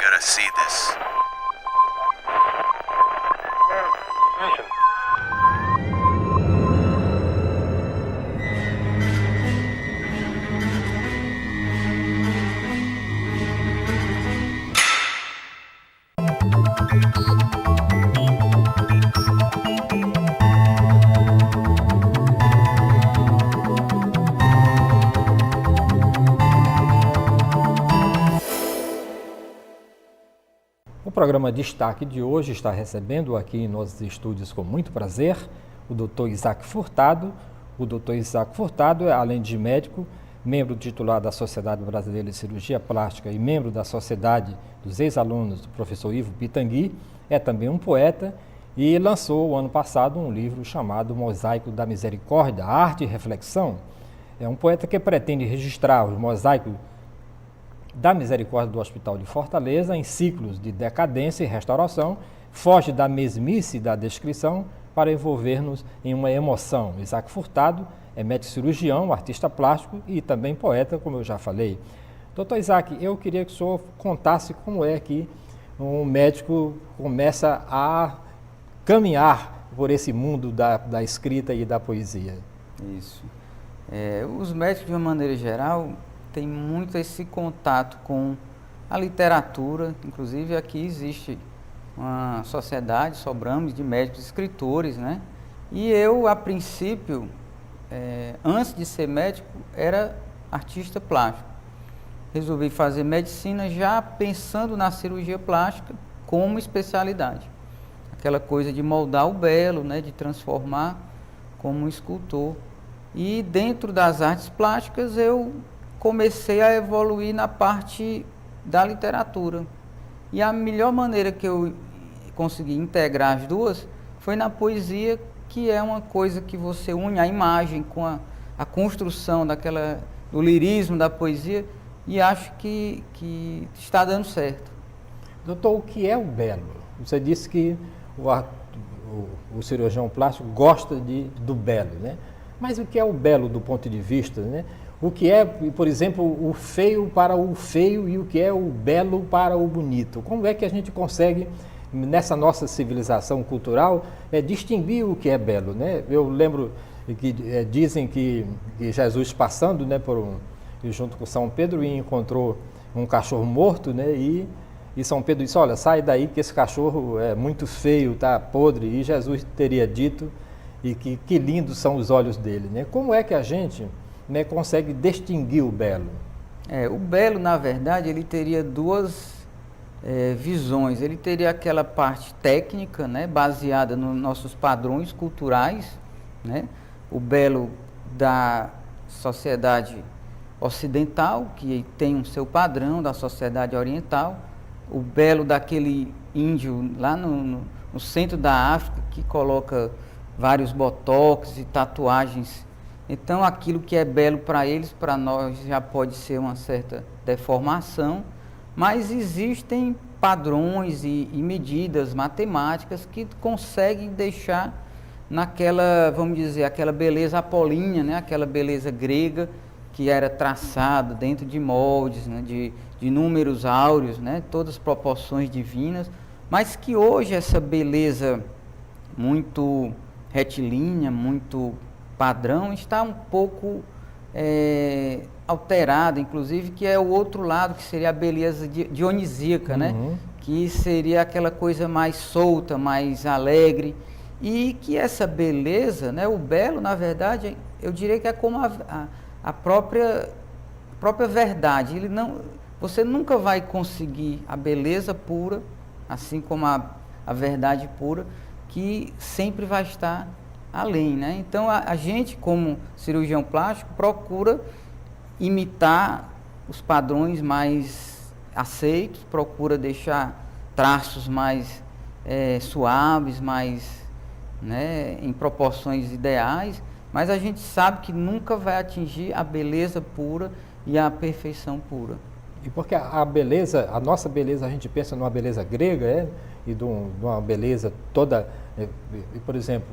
gotta see this. O programa Destaque de hoje está recebendo aqui em nossos estúdios com muito prazer o Dr. Isaac Furtado. O Dr. Isaac Furtado é, além de médico, membro titular da Sociedade Brasileira de Cirurgia Plástica e membro da Sociedade dos Ex-Alunos do professor Ivo Pitangui, é também um poeta e lançou o ano passado um livro chamado Mosaico da Misericórdia, Arte e Reflexão. É um poeta que pretende registrar os mosaicos da misericórdia do Hospital de Fortaleza em ciclos de decadência e restauração, foge da mesmice da descrição para envolver-nos em uma emoção. Isaac Furtado é médico cirurgião, artista plástico e também poeta, como eu já falei. Doutor Isaac, eu queria que o senhor contasse como é que um médico começa a caminhar por esse mundo da escrita e da poesia. Isso. Os médicos, de uma maneira geral, tem muito esse contato com a literatura. Inclusive aqui existe uma sociedade, Sobramos, de médicos escritores, né? E eu, a princípio, antes de ser médico, era artista plástico. Resolvi fazer medicina já pensando na cirurgia plástica como especialidade. Aquela coisa de moldar o belo, né? De transformar como um escultor. E dentro das artes plásticas eu comecei a evoluir na parte da literatura. E a melhor maneira que eu consegui integrar as duas foi na poesia, que é uma coisa que você une a imagem com a construção do lirismo da poesia, e acho que está dando certo. Doutor, o que é o belo? Você disse que o cirurgião plástico gosta do belo, né? Mas o que é o belo do ponto de vista, né? O que é, por exemplo, o feio para o feio e o que é o belo para o bonito? Como é que a gente consegue, nessa nossa civilização cultural, distinguir o que é belo, né? Eu lembro que dizem que Jesus passando, né, junto com São Pedro, e encontrou um cachorro morto, né? E São Pedro disse: olha, sai daí que esse cachorro é muito feio, tá podre. E Jesus teria dito e que lindos são os olhos dele, né? Como é que a gente consegue distinguir o belo? O belo, na verdade, ele teria duas visões. Ele teria aquela parte técnica, né, baseada nos nossos padrões culturais, né? O belo da sociedade ocidental, que tem o seu padrão, da sociedade oriental. O belo daquele índio lá no centro da África, que coloca vários botox e tatuagens. Então, aquilo que é belo para eles, para nós já pode ser uma certa deformação, mas existem padrões e medidas matemáticas que conseguem deixar naquela, vamos dizer, aquela beleza apolínea, né? Aquela beleza grega que era traçada dentro de moldes, né? de números áureos, né? Todas as proporções divinas, mas que hoje essa beleza muito retilínea, muito padrão, está um pouco alterada, inclusive, que é o outro lado, que seria a beleza dionisíaca, né? Que seria aquela coisa mais solta, mais alegre, e que essa beleza, né, o belo, na verdade, eu diria que é como a própria verdade. Você nunca vai conseguir a beleza pura, assim como a verdade pura, que sempre vai estar além, né? Então, a gente, como cirurgião plástico, procura imitar os padrões mais aceitos, procura deixar traços mais suaves, mais, né, em proporções ideais, mas a gente sabe que nunca vai atingir a beleza pura e a perfeição pura. E porque a beleza, a nossa beleza, a gente pensa numa beleza grega, e de uma beleza toda, por exemplo,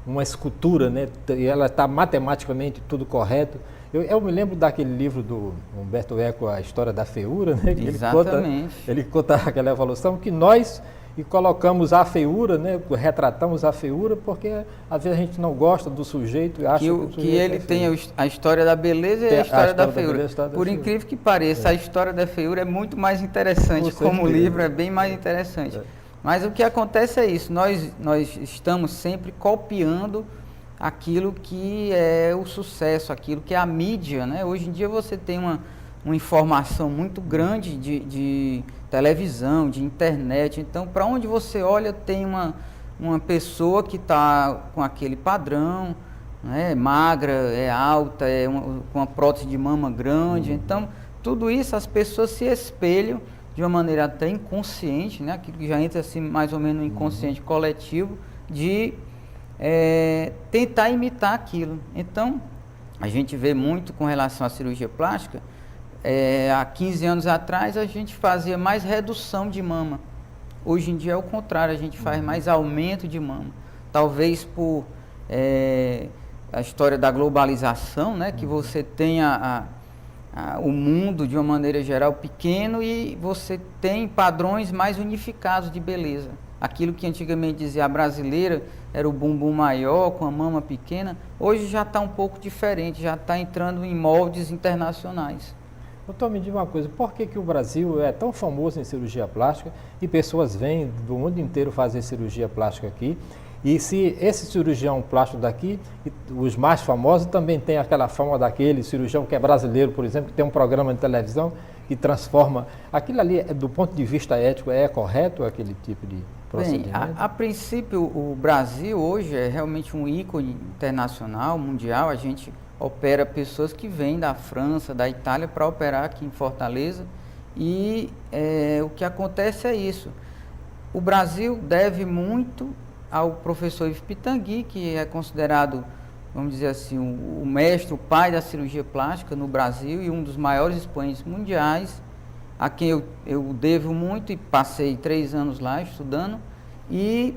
uma escultura, né, e ela está matematicamente tudo correto, Eu me lembro daquele livro do Humberto Eco, A História da Feiura, né? Que Exatamente. Ele conta aquela evolução que nós colocamos a feiura, né? Retratamos a feiura, porque às vezes a gente não gosta do sujeito e acha que ele tem a história da beleza e a história da feiura. Por incrível que pareça, a história da feiura é muito mais interessante, como livro é bem mais interessante. Mas o que acontece é isso, nós estamos sempre copiando aquilo que é o sucesso, aquilo que é a mídia, né? Hoje em dia você tem uma informação muito grande de televisão, de internet, então para onde você olha tem uma pessoa que está com aquele padrão, né? Magra, é alta, com uma prótese de mama grande, então tudo isso as pessoas se espelham de uma maneira até inconsciente, né? Aquilo que já entra assim mais ou menos no inconsciente coletivo, de tentar imitar aquilo. Então, a gente vê muito com relação à cirurgia plástica, há 15 anos atrás a gente fazia mais redução de mama. Hoje em dia é o contrário, a gente faz mais aumento de mama. Talvez por a história da globalização, né? Que você tenha o mundo de uma maneira geral pequeno e você tem padrões mais unificados de beleza. Aquilo que antigamente dizia a brasileira era o bumbum maior, com a mama pequena, hoje já está um pouco diferente, já está entrando em moldes internacionais. Doutor, me diga uma coisa, por que o Brasil é tão famoso em cirurgia plástica e pessoas vêm do mundo inteiro fazer cirurgia plástica aqui? E se esse cirurgião plástico daqui, os mais famosos, também tem aquela fama daquele cirurgião que é brasileiro, por exemplo, que tem um programa de televisão que transforma... Aquilo ali, do ponto de vista ético, é correto aquele tipo de procedimento? Bem, a princípio, o Brasil hoje é realmente um ícone internacional, mundial. A gente opera pessoas que vêm da França, da Itália, para operar aqui em Fortaleza. E o que acontece é isso. O Brasil deve muito ao professor Yves Pitangui, que é considerado, vamos dizer assim, o mestre, o pai da cirurgia plástica no Brasil e um dos maiores expoentes mundiais, a quem eu devo muito e passei 3 anos lá estudando, e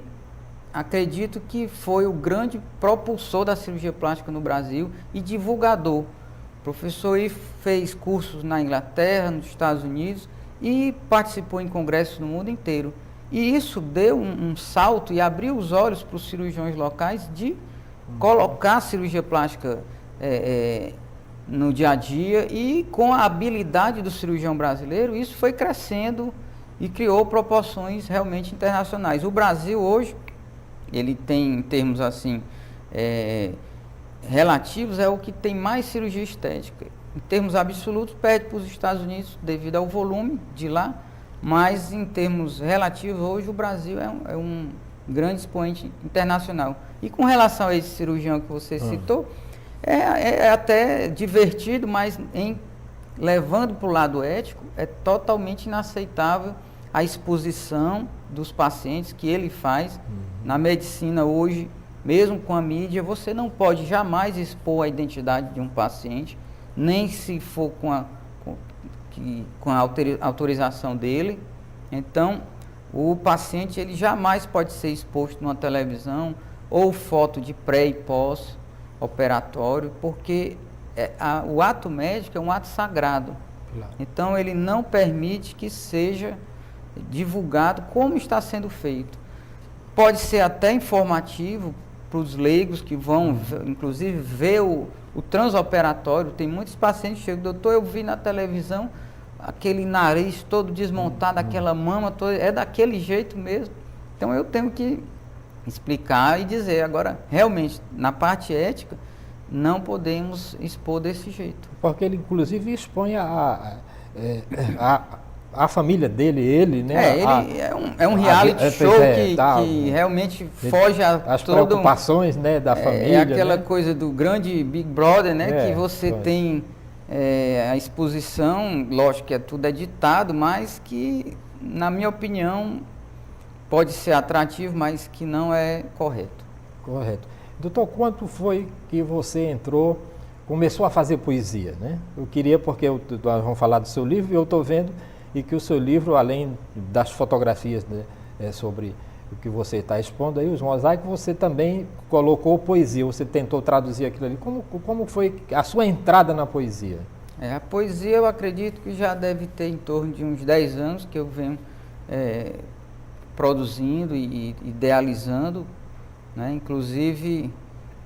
acredito que foi o grande propulsor da cirurgia plástica no Brasil e divulgador. O professor Yves fez cursos na Inglaterra, nos Estados Unidos e participou em congressos no mundo inteiro. E isso deu um salto e abriu os olhos para os cirurgiões locais de colocar a cirurgia plástica no dia a dia, e com a habilidade do cirurgião brasileiro, isso foi crescendo e criou proporções realmente internacionais. O Brasil hoje, ele tem, em termos assim, relativos, é o que tem mais cirurgia estética. Em termos absolutos, perde para os Estados Unidos devido ao volume de lá, mas em termos relativos, hoje o Brasil é um grande expoente internacional. E com relação a esse cirurgião que você citou, é até divertido, mas levando para o lado ético, é totalmente inaceitável a exposição dos pacientes que ele faz. Na medicina hoje, mesmo com a mídia, você não pode jamais expor a identidade de um paciente, nem se for com a autorização dele. Então, o paciente ele jamais pode ser exposto numa televisão ou foto de pré e pós operatório, porque o ato médico é um ato sagrado. Claro. Então, ele não permite que seja divulgado como está sendo feito. Pode ser até informativo para os leigos que vão, inclusive, ver o transoperatório. Tem muitos pacientes que chegam, doutor, eu vi na televisão aquele nariz todo desmontado, aquela mama toda, é daquele jeito mesmo. Então eu tenho que explicar e dizer. Agora, realmente, na parte ética, não podemos expor desse jeito. Porque ele, inclusive, expõe a família dele, ele, né? Ele é um reality show que realmente foge as preocupações, né, da família. É aquela, né? coisa do grande Big Brother, né? Que você tem a exposição, lógico que tudo é ditado, mas que, na minha opinião, pode ser atrativo, mas que não é correto. Correto. Doutor, quanto foi que você começou a fazer poesia, né? Eu queria, porque nós vamos falar do seu livro, e eu estou vendo e que o seu livro, além das fotografias, né, sobre o que você está expondo aí, os mosaicos, você também colocou poesia, você tentou traduzir aquilo ali. Como foi a sua entrada na poesia? A poesia eu acredito que já deve ter em torno de uns 10 anos que eu venho produzindo e idealizando, né? Inclusive,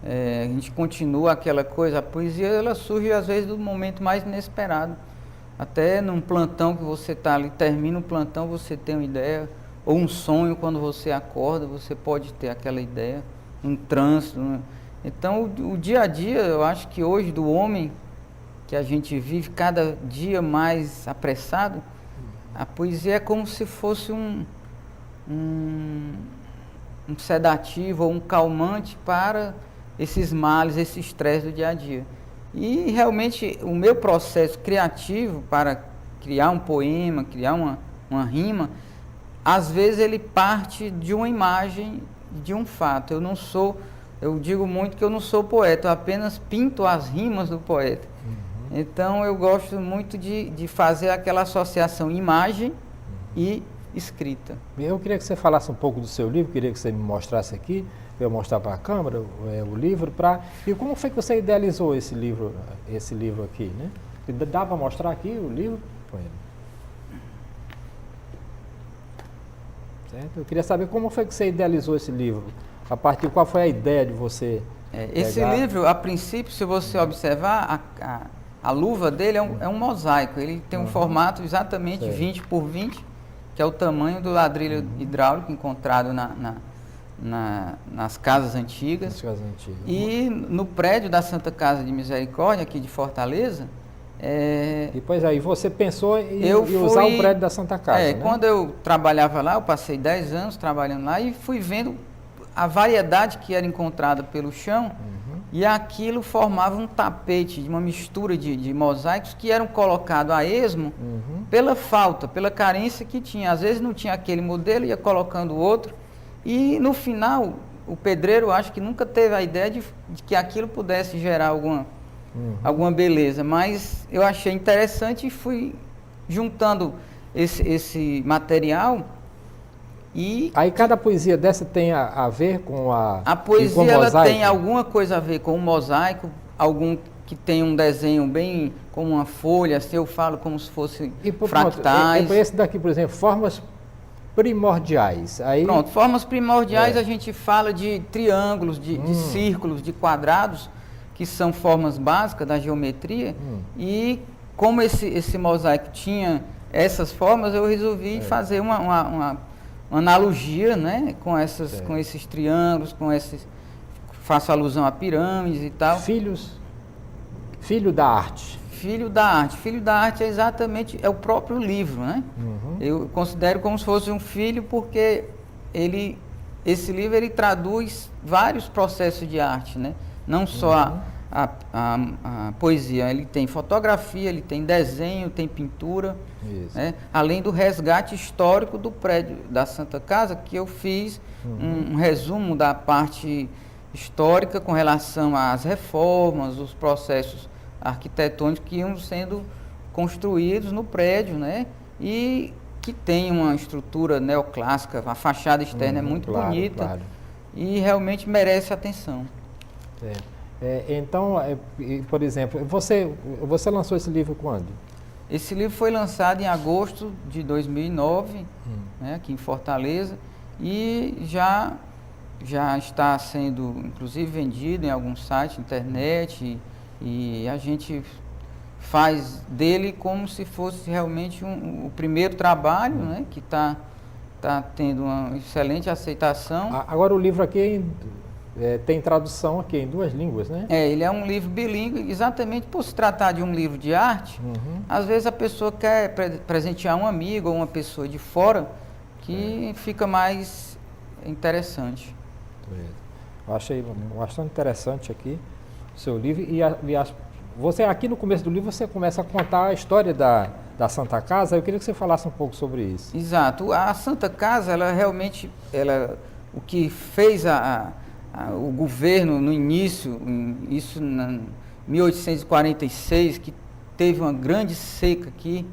a gente continua aquela coisa, a poesia ela surge às vezes do momento mais inesperado. Até num plantão que você está ali, termina o plantão, você tem uma ideia, ou um sonho quando você acorda, você pode ter aquela ideia, um trânsito, né? Então, o dia a dia, eu acho que hoje do homem, que a gente vive cada dia mais apressado, a poesia é como se fosse um sedativo ou um calmante para esses males, esse estresse do dia a dia. E realmente o meu processo criativo para criar um poema, criar uma rima, às vezes ele parte de uma imagem, de um fato. Eu digo muito que eu não sou poeta, eu apenas pinto as rimas do poeta. Então eu gosto muito de fazer aquela associação imagem e escrita. Eu queria que você falasse um pouco do seu livro, queria que você me mostrasse aqui, para eu mostrar para a câmera o livro. E como foi que você idealizou esse livro aqui, né? Dá para mostrar aqui o livro? Certo? Eu queria saber como foi que você idealizou esse livro, a partir de qual foi a ideia de você esse livro, a princípio, se você observar, a luva dele é um mosaico, ele tem um formato exatamente 20 por 20, que é o tamanho do ladrilho hidráulico encontrado nas casas antigas. E no prédio da Santa Casa de Misericórdia, aqui de Fortaleza... Depois aí você pensou em usar o prédio da Santa Casa, né? Quando eu trabalhava lá, eu passei 10 anos trabalhando lá e fui vendo a variedade que era encontrada pelo chão, e aquilo formava um tapete, uma mistura de mosaicos que eram colocados a esmo pela falta, pela carência que tinha. Às vezes não tinha aquele modelo, ia colocando outro, e no final o pedreiro acho que nunca teve a ideia de que aquilo pudesse gerar alguma beleza, mas eu achei interessante e fui juntando esse material. E aí cada poesia dessa tem a ver com a poesia, ela tem alguma coisa a ver com o mosaico, algum que tem um desenho bem como uma folha, assim eu falo como se fosse fractais. Esse daqui, por exemplo, formas primordiais. Aí... Pronto, formas primordiais a gente fala de triângulos, de círculos, de quadrados, que são formas básicas da geometria, e como esse mosaico tinha essas formas, eu resolvi fazer uma analogia, né, com esses triângulos, faço alusão a pirâmides e tal. Filho da arte. Filho da arte. Filho da arte é o próprio livro, né? Eu considero como se fosse um filho porque esse livro ele traduz vários processos de arte, né? Não só a poesia, ele tem fotografia, ele tem desenho, tem pintura, né? Além do resgate histórico do prédio da Santa Casa, que eu fiz um resumo da parte histórica com relação às reformas, os processos arquitetônicos que iam sendo construídos no prédio, né? E que tem uma estrutura neoclássica, a fachada externa é muito bonita e realmente merece atenção. Então, por exemplo, você lançou esse livro quando? Esse livro foi lançado em agosto de 2009, né, aqui em Fortaleza, e já está sendo, inclusive, vendido em alguns sites, internet, e a gente faz dele como se fosse realmente o primeiro trabalho, né, que está tendo uma excelente aceitação. Agora o livro aqui tem tradução aqui em 2 línguas, né? Ele é um livro bilíngue, exatamente por se tratar de um livro de arte. Às vezes a pessoa quer presentear um amigo ou uma pessoa de fora que fica mais interessante. Eu achei bastante interessante aqui o seu livro e você aqui no começo do livro você começa a contar a história da Santa Casa. Eu queria que você falasse um pouco sobre isso. Exato. A Santa Casa, ela realmente, o que fez o governo no início, isso em 1846, que teve uma grande seca aqui,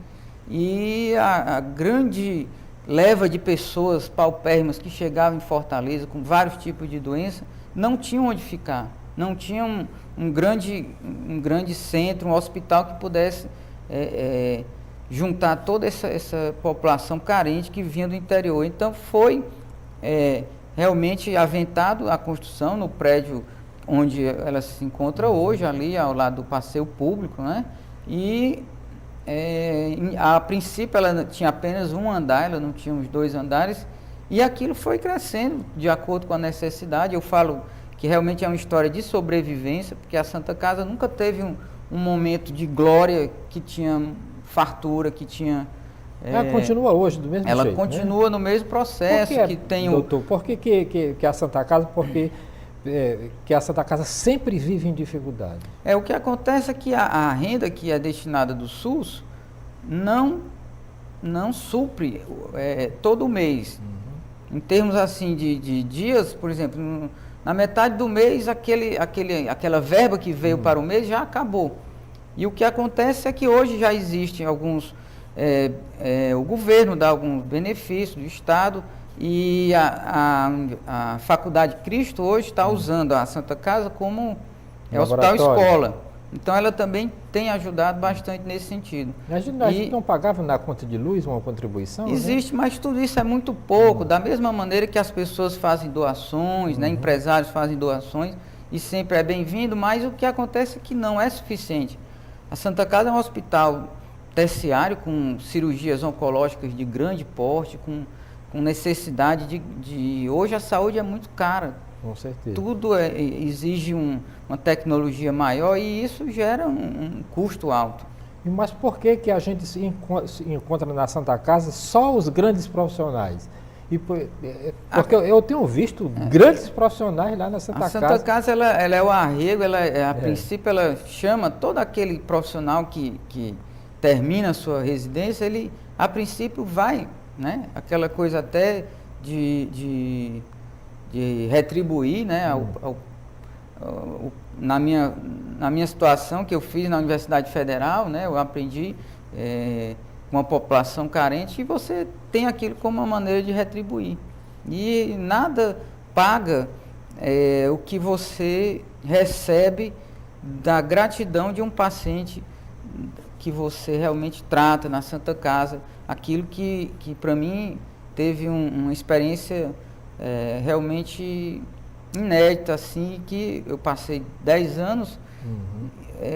e a grande leva de pessoas paupérrimas que chegavam em Fortaleza com vários tipos de doença, não tinham onde ficar, não tinham um grande centro, um hospital que pudesse juntar toda essa população carente que vinha do interior. Então foi realmente aventado a construção no prédio onde ela se encontra hoje, ali ao lado do passeio público, né? E a princípio ela tinha apenas um andar, ela não tinha uns 2 andares, e aquilo foi crescendo de acordo com a necessidade. Eu falo que realmente é uma história de sobrevivência, porque a Santa Casa nunca teve um momento de glória, que tinha fartura, que tinha... Ela continua hoje do mesmo jeito, ela continua, né? No mesmo processo. Por que, doutor, por que a Santa Casa, que a Santa Casa sempre vive em dificuldade? O que acontece é que a renda que é destinada do SUS não supre todo mês. Em termos assim de dias, por exemplo, na metade do mês aquela verba que veio para o mês já acabou. E o que acontece é que hoje já existem alguns... o governo dá alguns benefícios do Estado, e a Faculdade Cristo hoje está usando a Santa Casa como hospital-escola. Então ela também tem ajudado bastante nesse sentido. A gente não pagava na conta de luz uma contribuição? Existe, né? Mas tudo isso é muito pouco. Da mesma maneira que as pessoas fazem doações, né? Empresários fazem doações, e sempre é bem-vindo, mas o que acontece é que não é suficiente. A Santa Casa é um hospital terciário com cirurgias oncológicas de grande porte, com necessidade de... Hoje a saúde é muito cara. Com certeza. Tudo exige uma tecnologia maior, e isso gera um custo alto. Mas por que a gente se encontra na Santa Casa só os grandes profissionais? Porque eu tenho visto grandes profissionais lá na Santa Casa. A Santa Casa ela é o arrego, a princípio ela chama todo aquele profissional que termina a sua residência, ele a princípio vai, né? Aquela coisa até de retribuir, né? Na minha situação que eu fiz na Universidade Federal, né? Eu aprendi com uma população carente, e você tem aquilo como uma maneira de retribuir. E nada paga o que você recebe da gratidão de um paciente que você realmente trata na Santa Casa, aquilo que para mim teve uma experiência realmente inédita, assim, que eu passei 10 anos,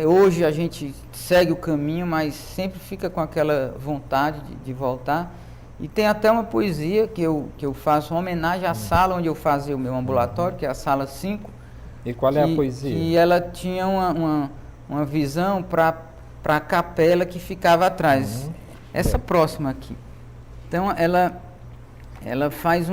hoje a gente segue o caminho, mas sempre fica com aquela vontade de voltar. E tem até uma poesia que eu faço uma homenagem à sala onde eu fazia o meu ambulatório, que é a sala 5. E qual é a poesia? E ela tinha uma visão para a capela que ficava atrás. Essa próxima aqui. Então ela faz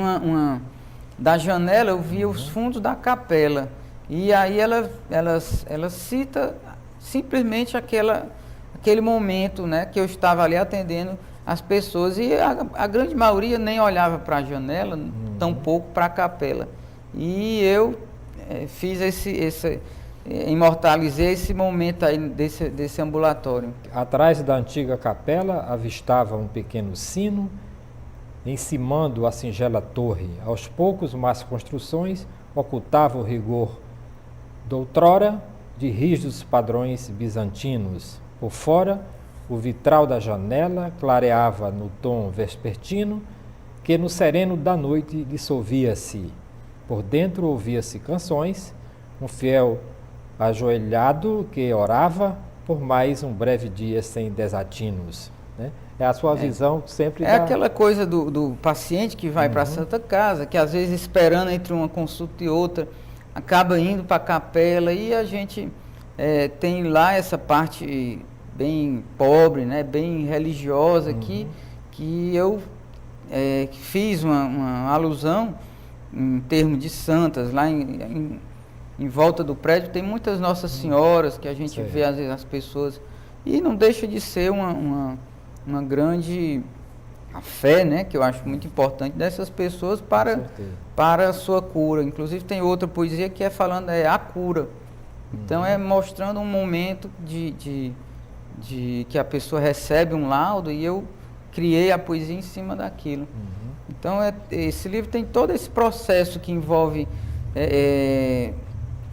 da janela eu via os fundos da capela, e aí ela cita simplesmente aquele momento, né, que eu estava ali atendendo as pessoas, e a grande maioria nem olhava para a janela, tampouco para a capela. E eu fiz imortalizei esse momento aí desse ambulatório. Atrás da antiga capela avistava um pequeno sino, encimando a singela torre. Aos poucos, mais construções ocultavam o rigor doutrora de rígidos padrões bizantinos. Por fora, o vitral da janela clareava no tom vespertino, que no sereno da noite dissolvia-se. Por dentro ouvia-se canções, um fiel ajoelhado que orava por mais um breve dia sem desatinos, né? É a sua visão sempre aquela coisa do paciente que vai para a Santa Casa, que às vezes esperando entre uma consulta e outra, acaba indo para a capela, e a gente tem lá essa parte bem pobre, né, bem religiosa, que eu fiz uma alusão em termos de santas. Lá em volta do prédio tem muitas Nossas Senhoras, que a gente vê às vezes as pessoas, e não deixa de ser uma grande fé, né, que eu acho muito importante dessas pessoas para a sua cura. Inclusive tem outra poesia que falando a cura. Então mostrando um momento de que a pessoa recebe um laudo, e eu criei a poesia em cima daquilo. Então, esse livro tem todo esse processo que envolve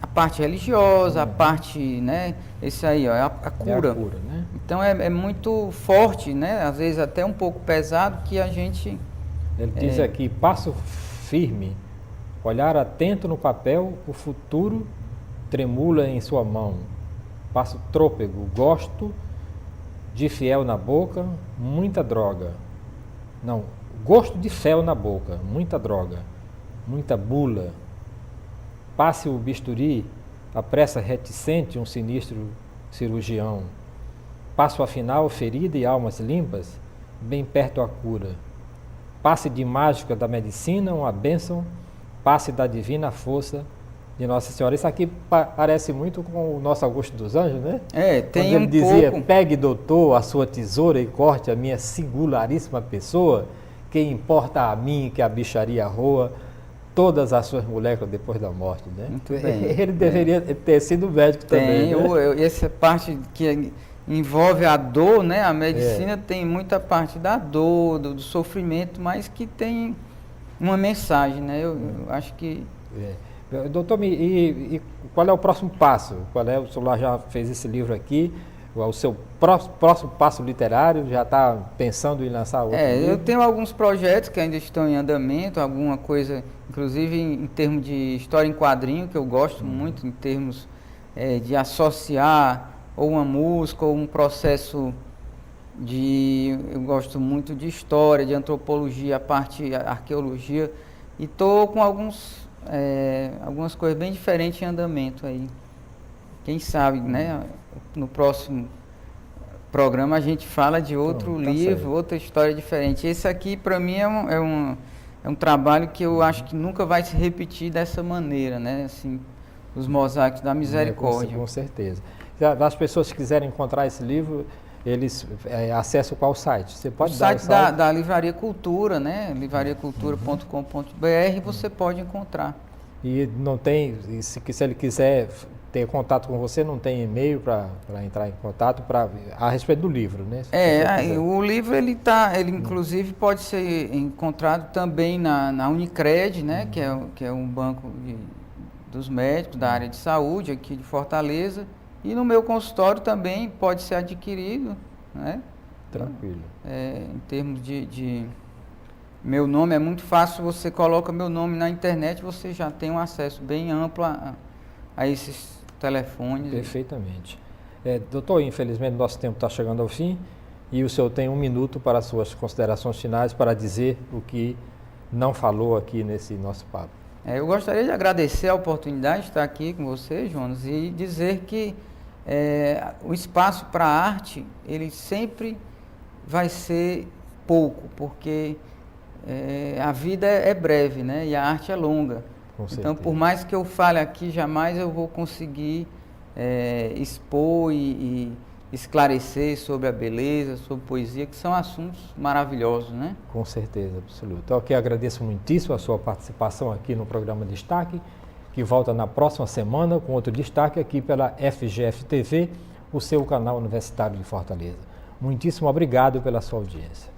a parte religiosa, a parte, né, esse aí, ó, a cura. É a cura, né? Então, é muito forte, né, às vezes até um pouco pesado, que a gente... Ele diz aqui, passo firme, olhar atento no papel, o futuro tremula em sua mão. Passo trôpego, gosto de fiel na boca, muita droga. Não, gosto de fel na boca, muita droga, muita bula. Passe o bisturi, apressa reticente um sinistro cirurgião. Passo afinal ferida e almas limpas, bem perto a cura. Passe de mágica da medicina uma bênção, passe da divina força de Nossa Senhora. Isso aqui parece muito com o nosso Augusto dos Anjos, né? Tem quando ele um dizia, pouco... pegue, doutor, a sua tesoura e corte a minha singularíssima pessoa, que importa a mim que a bicharia roa todas as suas moléculas depois da morte, né? Muito bem. Ele deveria ter sido médico também, né? Essa parte que envolve a dor, né? A medicina tem muita parte da dor, do sofrimento, mas que tem uma mensagem, né? Eu acho que... Doutor, e qual é o próximo passo? O senhor já fez esse livro aqui, o seu próximo passo literário, já está pensando em lançar outro livro? Eu tenho alguns projetos que ainda estão em andamento, alguma coisa, inclusive em termos de história em quadrinho, que eu gosto muito, em termos de associar ou uma música ou um processo eu gosto muito de história, de antropologia, a parte arqueologia, e estou com algumas coisas bem diferentes em andamento aí. Quem sabe, né? No próximo programa a gente fala de outro livro, certo. Outra história diferente. Esse aqui, para mim, é um trabalho que eu acho que nunca vai se repetir dessa maneira, né? Assim, os mosaicos da misericórdia. Com certeza. Se as pessoas quiserem encontrar esse livro, eles acessam qual site? Você pode dar o site da Livraria Cultura, né? livrariacultura.com.br, você pode encontrar. E não tem, se ele quiser ter contato com você, não tem e-mail para entrar em contato a respeito do livro, né? O livro ele inclusive pode ser encontrado também na Unicred, né? Que é um banco dos médicos da área de saúde aqui de Fortaleza, e no meu consultório também pode ser adquirido, né? Tranquilo. Em termos de meu nome é muito fácil, você coloca meu nome na internet, você já tem um acesso bem amplo a esses telefones. Perfeitamente. Doutor, infelizmente nosso tempo está chegando ao fim e o senhor tem 1 minuto para as suas considerações finais, para dizer o que não falou aqui nesse nosso papo. Eu gostaria de agradecer a oportunidade de estar aqui com você, Jonas, e dizer que o espaço para a arte, ele sempre vai ser pouco, porque a vida é breve, né? E a arte é longa. Então, por mais que eu fale aqui, jamais eu vou conseguir expor e esclarecer sobre a beleza, sobre poesia, que são assuntos maravilhosos, né? Com certeza, absoluta. Então, aqui agradeço muitíssimo a sua participação aqui no programa Destaque, que volta na próxima semana com outro destaque aqui pela FGF TV, o seu canal universitário de Fortaleza. Muitíssimo obrigado pela sua audiência.